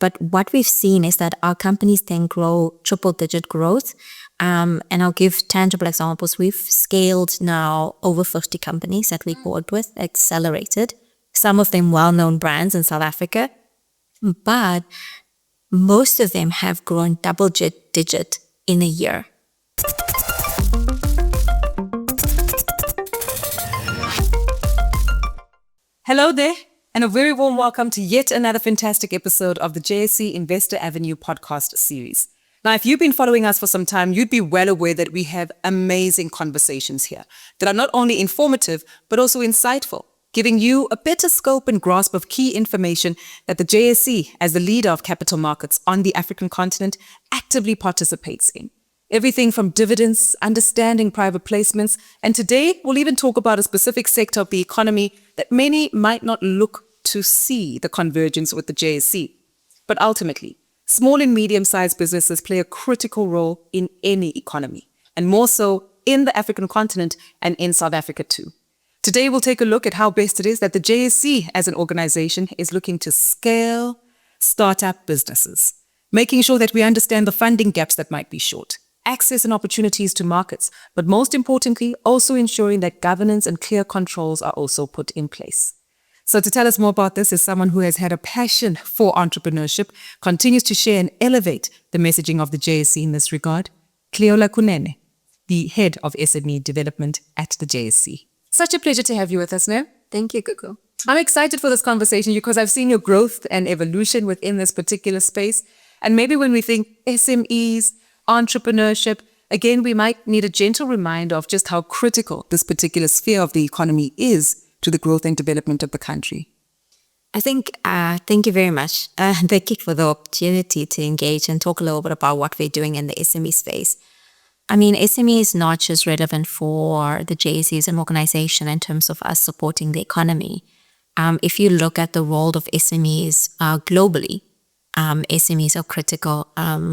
But what we've seen is that our companies then grow triple-digit growth. And I'll give tangible examples. We've scaled now over 50 companies that we worked with, accelerated. Some of them well-known brands in South Africa. But most of them have grown double-digit in a year. Hello there, and a very warm welcome to yet another fantastic episode of the JSE Investor Avenue podcast series. Now, if you've been following us for some time, you'd be well aware that we have amazing conversations here that are not only informative, but also insightful, giving you a better scope and grasp of key information that the JSE, as the leader of capital markets on the African continent, actively participates in. Everything from dividends, understanding private placements, and today we'll even talk about a specific sector of the economy that many might not look to see the convergence with the JSE. But ultimately, small and medium-sized businesses play a critical role in any economy, and more so in the African continent and in South Africa too. Today we'll take a look at how best it is that the JSE as an organization is looking to scale startup businesses, making sure that we understand the funding gaps that might be short, access and opportunities to markets, but most importantly, also ensuring that governance and clear controls are also put in place. So to tell us more about this is someone who has had a passion for entrepreneurship, continues to share and elevate the messaging of the JSE in this regard, Cleola Kunene, the Head of SME Development at the JSE. Such a pleasure to have you with us, no? Thank you, Gugu. I'm excited for this conversation because I've seen your growth and evolution within this particular space. And maybe when we think SMEs, entrepreneurship, again, we might need a gentle reminder of just how critical this particular sphere of the economy is to the growth and development of the country. Thank you very much. Thank you for the opportunity to engage and talk a little bit about what we're doing in the SME space. I mean, SME is not just relevant for the JSE as an organization in terms of us supporting the economy. If you look at the role of SMEs globally, SMEs are critical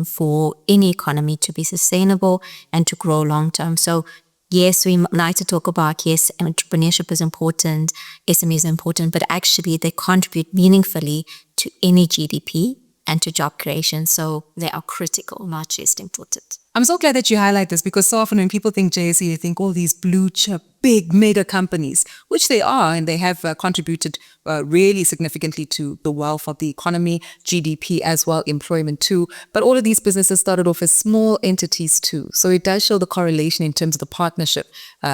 for any economy to be sustainable and to grow long term. So yes, we like to talk about, yes, entrepreneurship is important, SME is important, but actually they contribute meaningfully to any GDP and to job creation. So they are critical, not just important. I'm so glad that you highlight this because so often when people think JSE, they think all these blue chip, big mega companies, which they are, and they have contributed really significantly to the wealth of the economy, GDP as well, employment too. But all of these businesses started off as small entities too. So it does show the correlation in terms of the partnership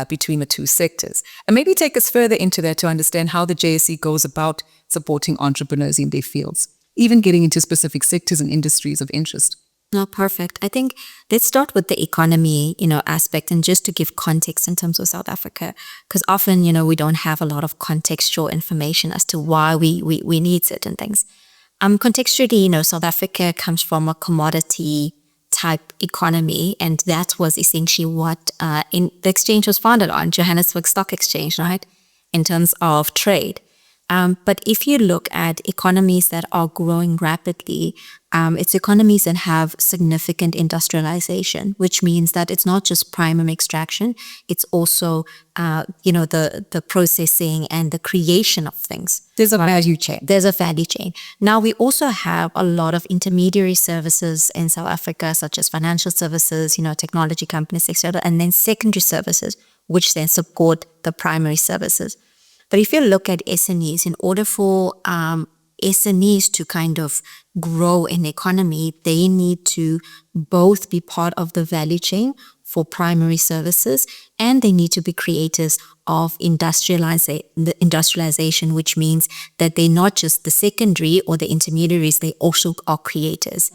between the two sectors. And maybe take us further into that to understand how the JSE goes about supporting entrepreneurs in their fields, even getting into specific sectors and industries of interest. No, perfect. I think let's start with the economy, aspect, and just to give context in terms of South Africa, because often, we don't have a lot of contextual information as to why we need certain things. Contextually, South Africa comes from a commodity type economy, and that was essentially what the exchange was founded on, Johannesburg Stock Exchange, right? In terms of trade. But if you look at economies that are growing rapidly, it's economies that have significant industrialization, which means that it's not just primary extraction, it's also, the processing and the creation of things. There's a value chain. There's a value chain. Now, we also have a lot of intermediary services in South Africa, such as financial services, technology companies, etc., and then secondary services, which then support the primary services. But if you look at SMEs, in order for SMEs to kind of grow in the economy, they need to both be part of the value chain for primary services, and they need to be creators of industrialization, which means that they're not just the secondary or the intermediaries, they also are creators.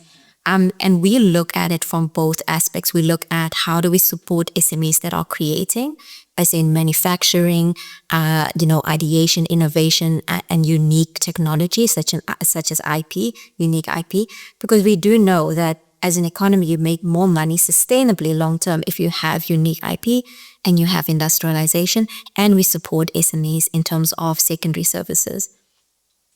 And we look at it from both aspects. We look at how do we support SMEs that are creating, as in manufacturing, ideation, innovation, and unique technology, such as IP, unique IP, because we do know that as an economy, you make more money sustainably long-term if you have unique IP and you have industrialization, and we support SMEs in terms of secondary services.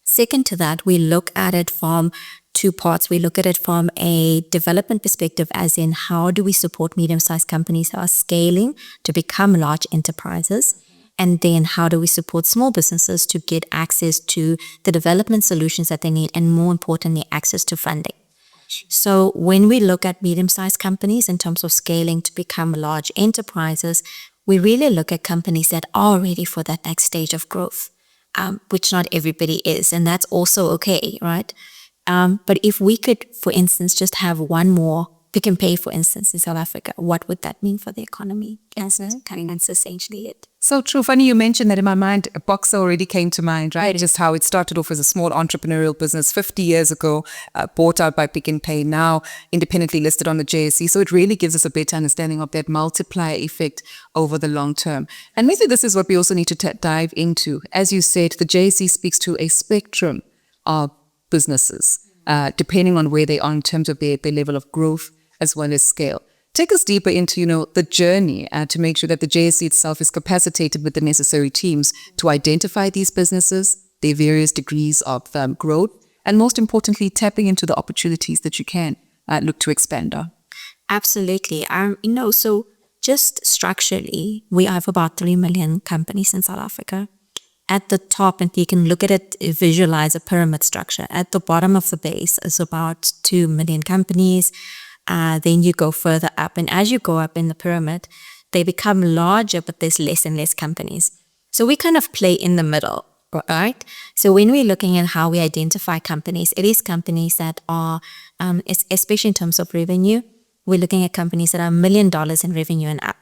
Second to that, we look at it from two parts. We look at it from a development perspective, as in how do we support medium-sized companies that are scaling to become large enterprises? And then how do we support small businesses to get access to the development solutions that they need, and more importantly, access to funding. So when we look at medium-sized companies in terms of scaling to become large enterprises, we really look at companies that are ready for that next stage of growth, which not everybody is, and that's also okay, right? But if we could, for instance, just have one more Pick and Pay, for instance, in South Africa, what would that mean for the economy? That's essentially it. So true. Funny you mentioned that. In my mind, a Boxer already came to mind, right? Just how it started off as a small entrepreneurial business 50 years ago, bought out by Pick and Pay, now independently listed on the JSE. So it really gives us a better understanding of that multiplier effect over the long term. And maybe this is what we also need to dive into. As you said, the JSE speaks to a spectrum of businesses, depending on where they are in terms of their level of growth as well as scale. Take us deeper into, the journey to make sure that the JSE itself is capacitated with the necessary teams to identify these businesses, their various degrees of growth, and most importantly, tapping into the opportunities that you can look to expand on. Absolutely. So just structurally, we have about 3 million companies in South Africa. At the top, and you can look at it, visualize a pyramid structure. At the bottom of the base is about 2 million companies. Then you go further up, and as you go up in the pyramid, they become larger, but there's less and less companies. So we kind of play in the middle, right? So when we're looking at how we identify companies, it is companies that are, especially in terms of revenue, we're looking at companies that are $1 million in revenue and up.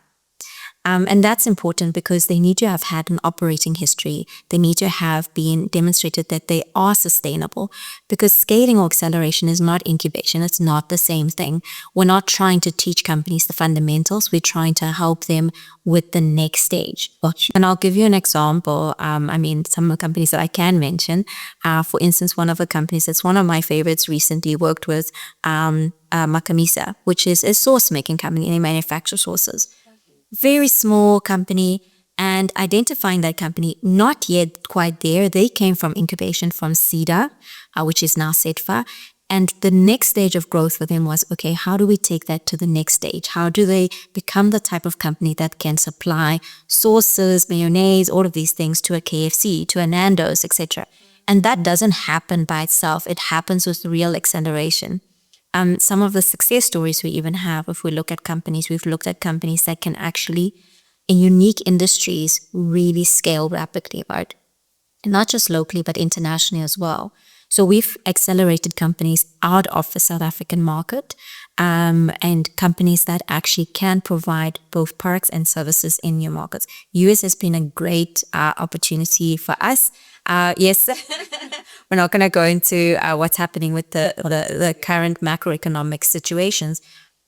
And that's important because they need to have had an operating history. They need to have been demonstrated that they are sustainable, because scaling or acceleration is not incubation. It's not the same thing. We're not trying to teach companies the fundamentals. We're trying to help them with the next stage. And I'll give you an example. Some companies that I can mention. For instance, one of the companies that's one of my favorites recently worked with Makamisa, which is a sauce making company. They manufacture sauces. Very small company, and identifying that company, not yet quite there. They came from incubation from CEDA, which is now CEDFA. And the next stage of growth for them was, okay, how do we take that to the next stage? How do they become the type of company that can supply sauces, mayonnaise, all of these things to a KFC, to a Nando's, etc.? And that doesn't happen by itself. It happens with real acceleration. Some of the success stories we even have, if we look at companies, we've looked at companies that can actually, in unique industries, really scale rapidly, right? And not just locally, but internationally as well. So we've accelerated companies out of the South African market, and companies that actually can provide both products and services in new markets. US has been a great opportunity for us. Yes, we're not going to go into what's happening with the current macroeconomic situations.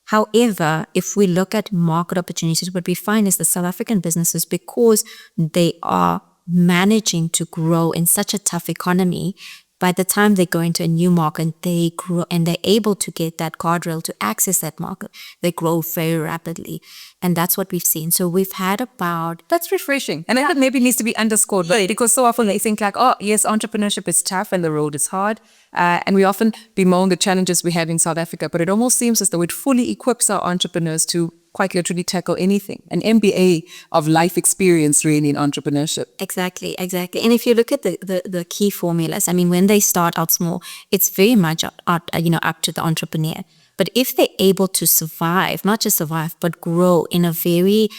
However, if we look at market opportunities, what we find is the South African businesses, because they are managing to grow in such a tough economy, by the time they go into a new market, they grow, and they're able to get that guardrail to access that market. They grow very rapidly. And that's what we've seen. So we've had about... That's refreshing. And I think maybe it needs to be underscored, right? Because so often they think like, oh, yes, entrepreneurship is tough and the road is hard. And we often bemoan the challenges we have in South Africa, but it almost seems as though it fully equips our entrepreneurs to quite literally tackle anything. An MBA of life experience really in entrepreneurship. Exactly. And if you look at the key formulas, when they start out small, it's very much up to the entrepreneur. But if they're able to survive, not just survive, but grow in a very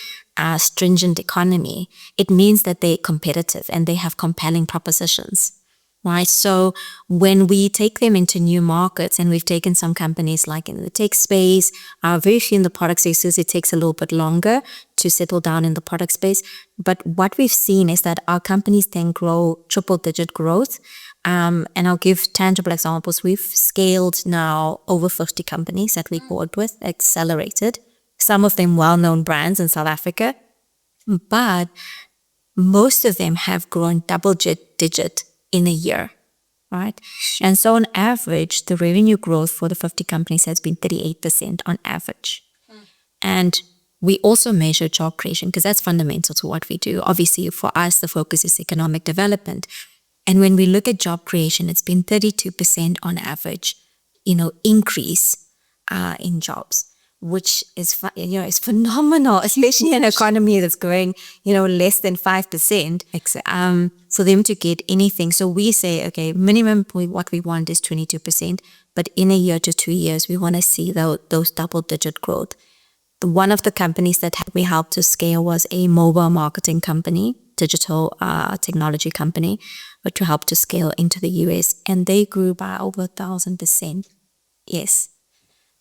stringent economy, it means that they're competitive and they have compelling propositions. Right. So when we take them into new markets, and we've taken some companies like in the tech space, very few in the product spaces, it takes a little bit longer to settle down in the product space. But what we've seen is that our companies then grow triple-digit growth. And I'll give tangible examples. We've scaled now over 50 companies that we worked with, accelerated. Some of them well-known brands in South Africa, but most of them have grown double-digit in a year, right? And so on average, the revenue growth for the 50 companies has been 38% on average. And we also measure job creation, because that's fundamental to what we do. Obviously, for us, the focus is economic development. And when we look at job creation, it's been 32% on average, increase in jobs. which is, is phenomenal, especially in an economy that's growing, less than 5%. Exactly. For them to get anything. So we say, okay, minimum what we want is 22%, but in a year to 2 years, we want to see those double-digit growth. One of the companies that we helped to scale was a mobile marketing company, digital technology company, but to help to scale into the US. And they grew by over 1,000%. Yes.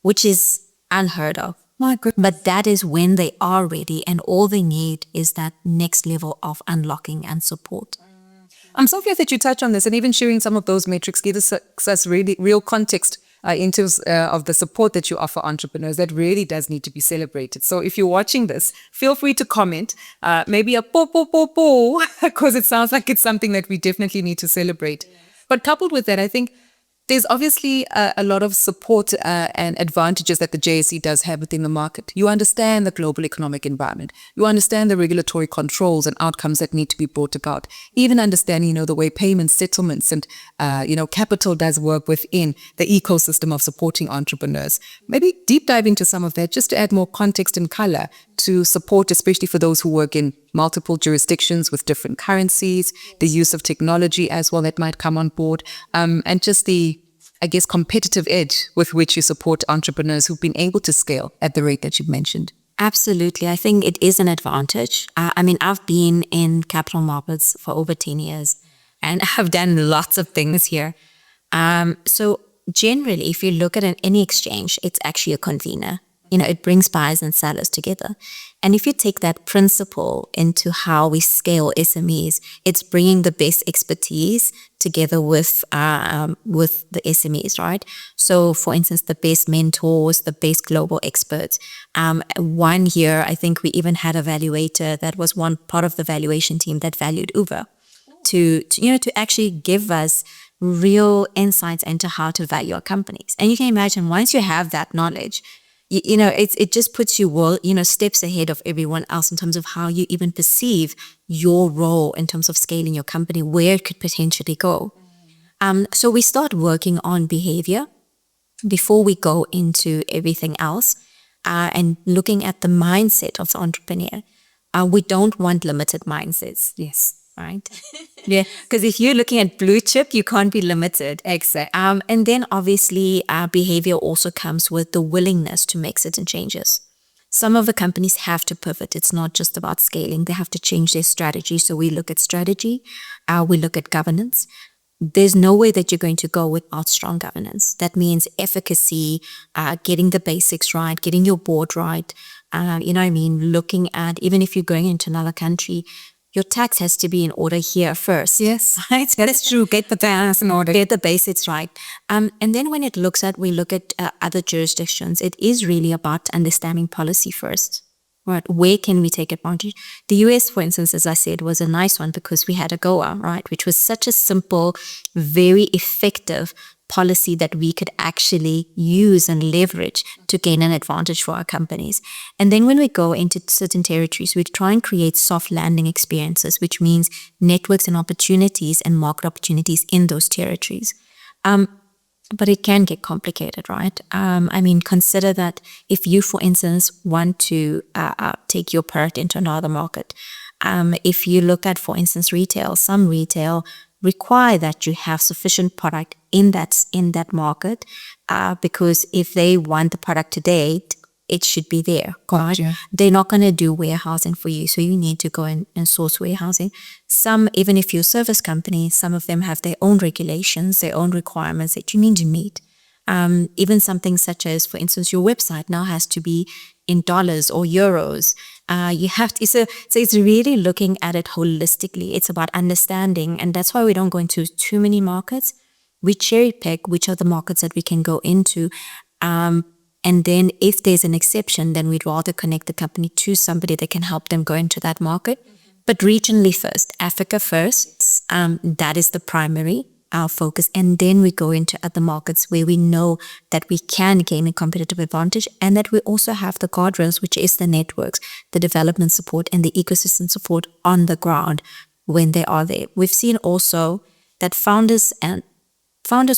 Which is unheard of. My goodness. But that is when they are ready, and all they need is that next level of unlocking and support. I'm so glad that you touch on this, and even sharing some of those metrics gives us really real context in terms of the support that you offer entrepreneurs. That really does need to be celebrated. So if you're watching this, feel free to comment, maybe a po, because it sounds like it's something that we definitely need to celebrate. Yes. But coupled with that, I think there's obviously a lot of support and advantages that the JSE does have within the market. You understand the global economic environment. You understand the regulatory controls and outcomes that need to be brought about. Even understanding, the way payments, settlements, and, capital does work within the ecosystem of supporting entrepreneurs. Maybe deep dive into some of that just to add more context and color to support, especially for those who work in multiple jurisdictions with different currencies, the use of technology as well that might come on board, and just the, competitive edge with which you support entrepreneurs who've been able to scale at the rate that you've mentioned. Absolutely. I think it is an advantage. I've been in capital markets for over 10 years and I've done lots of things here. So generally, if you look at any exchange, it's actually a convener. It brings buyers and sellers together. And if you take that principle into how we scale SMEs, it's bringing the best expertise together with the SMEs, right? So for instance, the best mentors, the best global experts. 1 year, I think we even had a valuator that was one part of the valuation team that valued Uber to actually give us real insights into how to value our companies. And you can imagine once you have that knowledge, it just puts you steps ahead of everyone else in terms of how you even perceive your role in terms of scaling your company, where it could potentially go. So we start working on behavior before we go into everything else, and looking at the mindset of the entrepreneur. We don't want limited mindsets. Yes. Right? Yeah. Because if you're looking at blue chip, you can't be limited. Exactly. And then obviously behavior also comes with the willingness to make certain changes. Some of the companies have to pivot. It's not just about scaling. They have to change their strategy. So we look at strategy. We look at governance. There's no way that you're going to go without strong governance. That means efficacy, getting the basics right, getting your board right. Looking at, even if you're going into another country, your tax has to be in order here first. Yes, right. That's true. Get the tax in order. Get the basics right. And then when we look at other jurisdictions, it is really about understanding policy first. Right? Where can we take advantage? The US, for instance, as I said, was a nice one because we had AGOA, right? Which was such a simple, very effective policy that we could actually use and leverage to gain an advantage for our companies. And then when we go into certain territories, we try and create soft landing experiences, which means networks and opportunities and market opportunities in those territories. But it can get complicated, right? Consider that if you, for instance, want to take your product into another market, if you look at, for instance, retail, some retail require that you have sufficient product in that market, because if they want the product today, it should be there. Gotcha. Right? They're not going to do warehousing for you, so you need to go and source warehousing. Some, even if you're a service company, some of them have their own regulations, their own requirements that you need to meet. Even something such as, for instance, your website now has to be in dollars or euros. You have to, so it's really looking at it holistically. It's about understanding, and that's why we don't go into too many markets. We cherry pick which are the markets that we can go into. And then if there's an exception, then we'd rather connect the company to somebody that can help them go into that market. But regionally first, Africa first, that is the primary, our focus. And then we go into other markets where we know that we can gain a competitive advantage, and that we also have the guardrails, which is the networks, the development support, and the ecosystem support on the ground when they are there. We've seen also that founders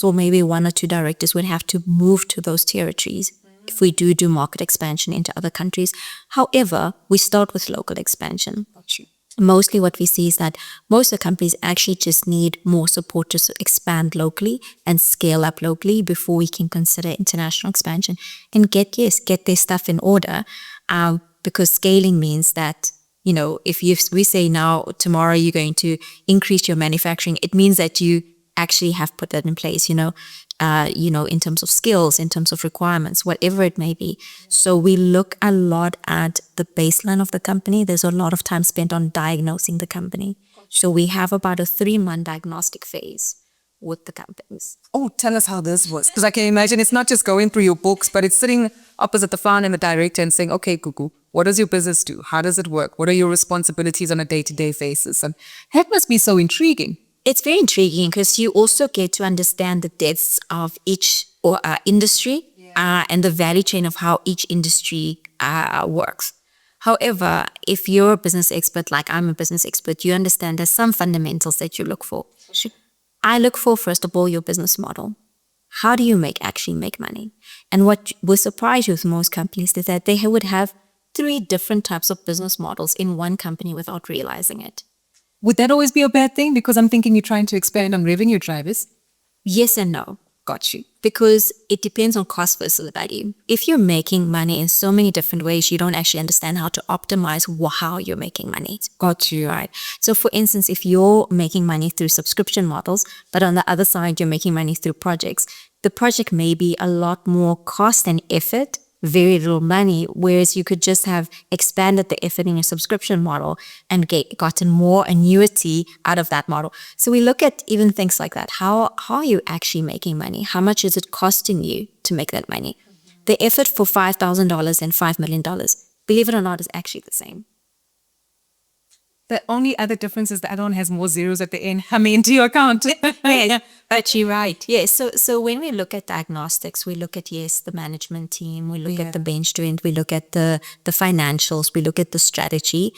or maybe one or two directors would have to move to those territories if we do market expansion into other countries. However, we start with local expansion. Mostly what we see is that most of the companies actually just need more support to expand locally and scale up locally before we can consider international expansion and get their stuff in order. Because scaling means that, if we say now, tomorrow you're going to increase your manufacturing, it means that you actually have put that in place, in terms of skills, in terms of requirements, whatever it may be. So we look a lot at the baseline of the company. There's a lot of time spent on diagnosing the company. So we have about a 3-month diagnostic phase with the companies. Oh, tell us how this works. Because I can imagine it's not just going through your books, but it's sitting opposite the founder and the director and saying, okay, Gugu, what does your business do? How does it work? What are your responsibilities on a day-to-day basis? And that must be so intriguing. It's very intriguing because you also get to understand the depths of each industry and the value chain of how each industry works. However, if you're a business expert, like I'm a business expert, you understand there's some fundamentals that you look for. I look for, first of all, your business model. How do you actually make money? And what will surprise you with most companies is that they would have 3 different types of business models in one company without realizing it. Would that always be a bad thing? Because I'm thinking you're trying to expand on revenue drivers. Yes and no. Got you. Because it depends on cost versus value. If you're making money in so many different ways, you don't actually understand how to optimize how you're making money. Got you. Right. So for instance, if you're making money through subscription models, but on the other side, you're making money through projects, the project may be a lot more cost and effort, very little money, whereas you could just have expanded the effort in your subscription model and gotten more annuity out of that model. So we look at even things like that. How are you actually making money? How much is it costing you to make that money? The effort for $5,000 and $5 million, believe it or not, is actually the same. The only other difference is the other one has more zeros at the end coming into your account. Yeah, but you're right. Yes. So when we look at diagnostics, we look at, the management team, we look at the bench strength, we look at the financials, we look at the strategy,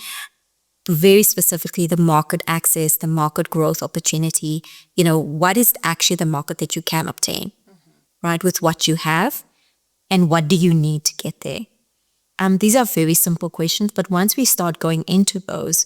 very specifically the market access, the market growth opportunity. What is actually the market that you can obtain, right, with what you have, and what do you need to get there? These are very simple questions, but once we start going into those,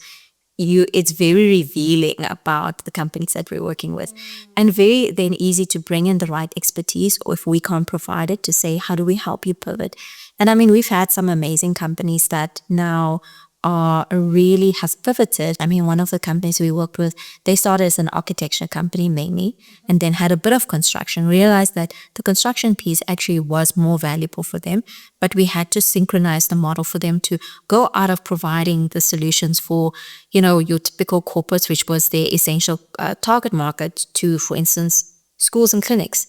it's very revealing about the companies that we're working with, and very then easy to bring in the right expertise, or if we can't provide it, to say, how do we help you pivot? And I mean, we've had some amazing companies that now really has pivoted. I mean, one of the companies we worked with, they started as an architecture company mainly, and then had a bit of construction, realized that the construction piece actually was more valuable for them, but we had to synchronize the model for them to go out of providing the solutions for, your typical corporates, which was their essential target market, to, for instance, schools and clinics.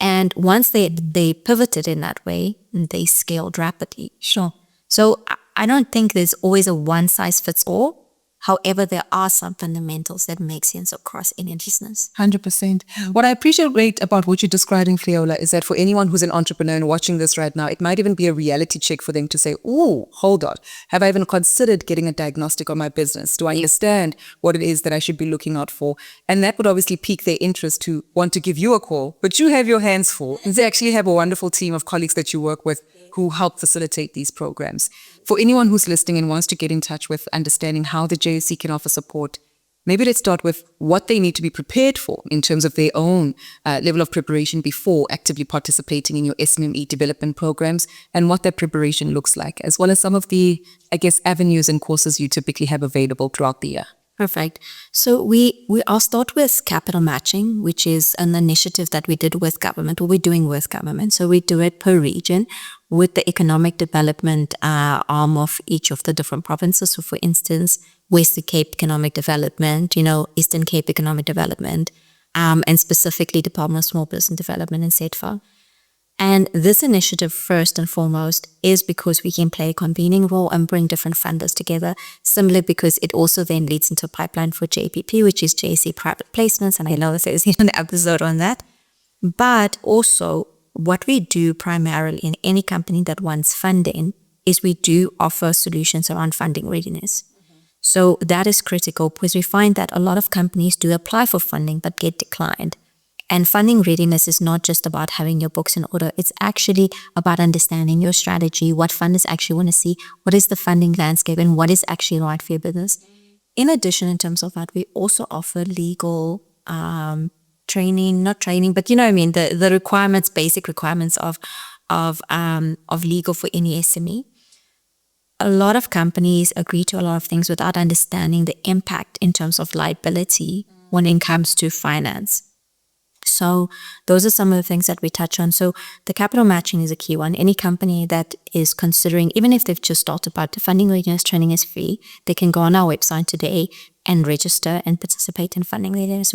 And once they pivoted in that way, they scaled rapidly. Sure. So I don't think there's always a one-size-fits-all. However, there are some fundamentals that make sense across any business. 100%. What I appreciate about what you're describing, Cleola, is that for anyone who's an entrepreneur and watching this right now, it might even be a reality check for them to say, oh, hold on. Have I even considered getting a diagnostic on my business? Do I understand what it is that I should be looking out for? And that would obviously pique their interest to want to give you a call, but you have your hands full. And they actually have a wonderful team of colleagues that you work with who help facilitate these programs. For anyone who's listening and wants to get in touch with understanding how the JSE can offer support, maybe let's start with what they need to be prepared for in terms of their own level of preparation before actively participating in your SME development programs, and what that preparation looks like, as well as some of the, avenues and courses you typically have available throughout the year. Perfect. So I'll start with capital matching, which is an initiative that we did with government, or we're doing with government. So we do it per region with the economic development arm of each of the different provinces. So for instance, Western Cape Economic Development, Eastern Cape Economic Development, and specifically Department of Small Business Development and SETFA. And this initiative, first and foremost, is because we can play a convening role and bring different funders together. Similarly, because it also then leads into a pipeline for JPP, which is JSE Private Placements. And I know that there's an episode on that. But also, what we do primarily in any company that wants funding is we do offer solutions around funding readiness. So that is critical, because we find that a lot of companies do apply for funding but get declined. And funding readiness is not just about having your books in order. It's actually about understanding your strategy, what funders actually want to see, what is the funding landscape, and what is actually right for your business. In addition, in terms of that, we also offer legal training, not training, but the requirements, basic requirements of legal for any SME. A lot of companies agree to a lot of things without understanding the impact in terms of liability when it comes to finance. So those are some of the things that we touch on. So the capital matching is a key one. Any company that is considering, even if they've just started, but the funding readiness training is free, they can go on our website today and register and participate in funding readiness.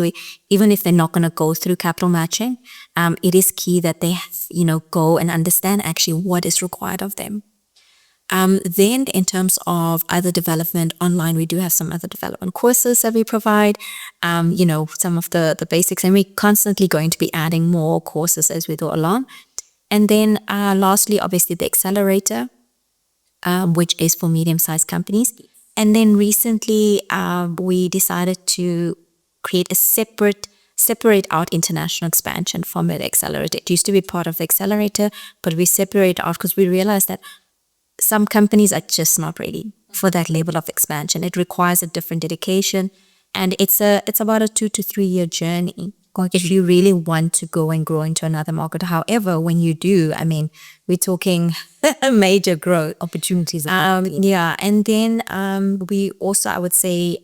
Even if they're not going to go through capital matching, it is key that they go and understand actually what is required of them. Then in terms of other development online, we do have some other development courses that we provide, some of the basics, and we're constantly going to be adding more courses as we go along. And then lastly, obviously the accelerator, which is for medium-sized companies. And then recently we decided to create a separate out international expansion from the accelerator. It used to be part of the accelerator, but we separate out because we realized that some companies are just not ready for that level of expansion. It requires a different dedication, and it's about a 2 to 3 year journey if you really want to go and grow into another market. However, when you do, we're talking major growth opportunities. And then we also, I would say,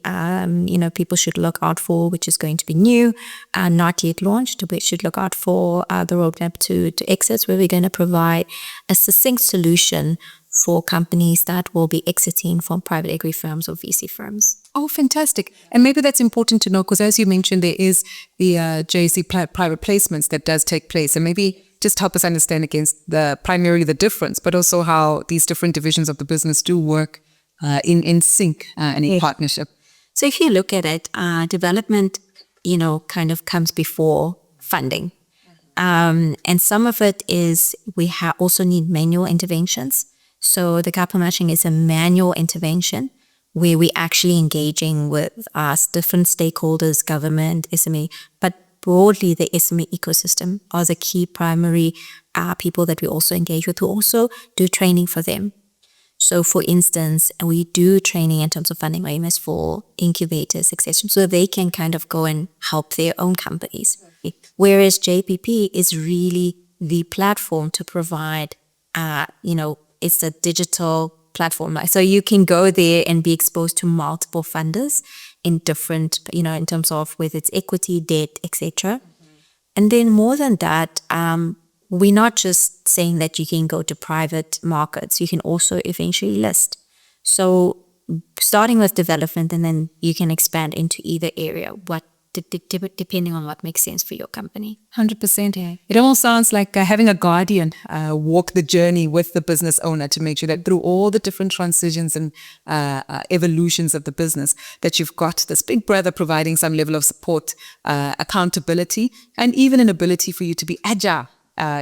people should look out for, which is going to be new, not yet launched. We should look out for the roadmap to exits, where we're going to provide a succinct solution for companies that will be exiting from private equity firms or VC firms. Oh, fantastic. And maybe that's important to know because as you mentioned, there is the JSE private placements that does take place. And maybe just help us understand against primarily the difference, but also how these different divisions of the business do work in sync and in partnership. So if you look at it, development, kind of comes before funding. And some of it is we also need manual interventions. So the capital matching is a manual intervention where we're actually engaging with different stakeholders, government, SME, but broadly the SME ecosystem are the key primary people that we also engage with, who also do training for them. So for instance, we do training in terms of funding readiness for incubators, etc., so they can kind of go and help their own companies. Whereas JPP is really the platform to provide, it's a digital platform. So you can go there and be exposed to multiple funders in different, in terms of whether it's equity, debt, etc. And then more than that, we're not just saying that you can go to private markets. You can also eventually list. So starting with development, and then you can expand into either area, depending on what makes sense for your company. 100%. Yeah. It almost sounds like having a guardian walk the journey with the business owner to make sure that through all the different transitions and evolutions of the business, that you've got this big brother providing some level of support, accountability, and even an ability for you to be agile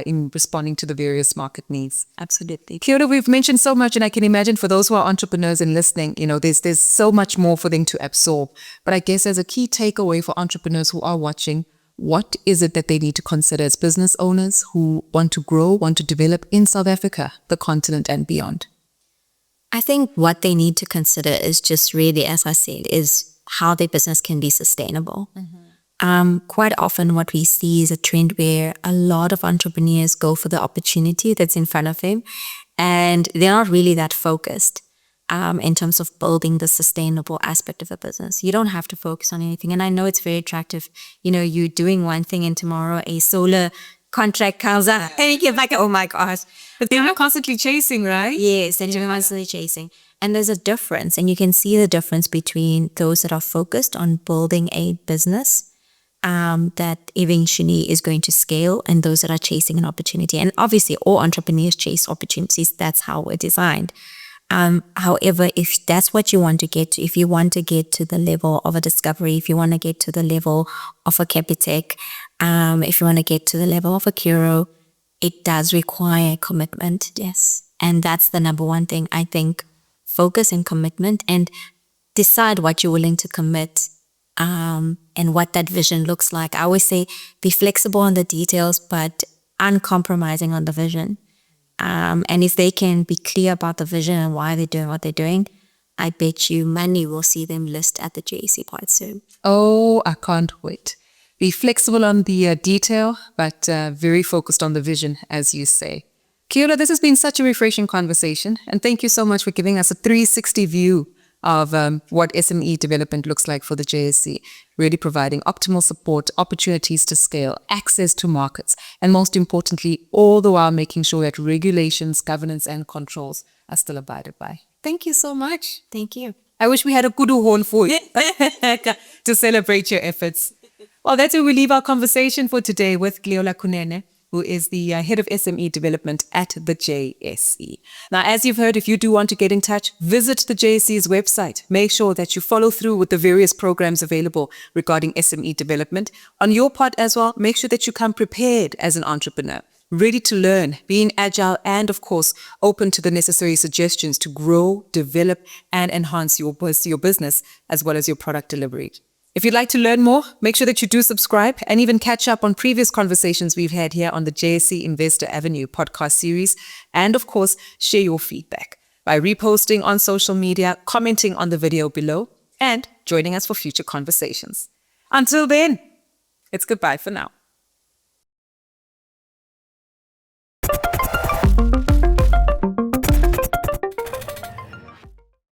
in responding to the various market needs. Absolutely. Cleola, we've mentioned so much, and I can imagine for those who are entrepreneurs and listening, there's so much more for them to absorb. But I guess as a key takeaway for entrepreneurs who are watching, what is it that they need to consider as business owners who want to grow, want to develop in South Africa, the continent and beyond? I think what they need to consider is just really, as I said, is how their business can be sustainable. Quite often what we see is a trend where a lot of entrepreneurs go for the opportunity that's in front of them, and they're not really that focused in terms of building the sustainable aspect of the business. You don't have to focus on anything. And I know it's very attractive. You're doing one thing and tomorrow a solar contract comes up and you're like, oh my gosh. But they're constantly chasing, right? Yes, they're constantly chasing. And there's a difference, and you can see the difference between those that are focused on building a business that eventually is going to scale, and those that are chasing an opportunity. And obviously all entrepreneurs chase opportunities. That's how we're designed. However, if that's what you want to get to, if you want to get to the level of a Discovery, if you want to get to the level of a Capitec, if you want to get to the level of a Curo, it does require commitment. Yes. And that's the number one thing. I think focus and commitment, and decide what you're willing to commit and what that vision looks like. I always say be flexible on the details, but uncompromising on the vision. And if they can be clear about the vision and why they're doing what they're doing, I bet you money will see them list at the JSE quite soon. Oh, I can't wait. Be flexible on the detail, but very focused on the vision, as you say. Cleola, this has been such a refreshing conversation, and thank you so much for giving us a 360 view of what SME development looks like for the JSE, really providing optimal support, opportunities to scale, access to markets, and most importantly, all the while making sure that regulations, governance, and controls are still abided by. Thank you so much. Thank you. I wish we had a kudu horn for you to celebrate your efforts. Well, that's where we leave our conversation for today with Cleola Kunene, who is the Head of SME Development at the JSE. Now, as you've heard, if you do want to get in touch, visit the JSE's website. Make sure that you follow through with the various programs available regarding SME development. On your part as well, make sure that you come prepared as an entrepreneur, ready to learn, being agile, and of course, open to the necessary suggestions to grow, develop, and enhance your business as well as your product delivery. If you'd like to learn more, make sure that you do subscribe and even catch up on previous conversations we've had here on the JSE Investor Avenue podcast series. And of course, share your feedback by reposting on social media, commenting on the video below, and joining us for future conversations. Until then, it's goodbye for now.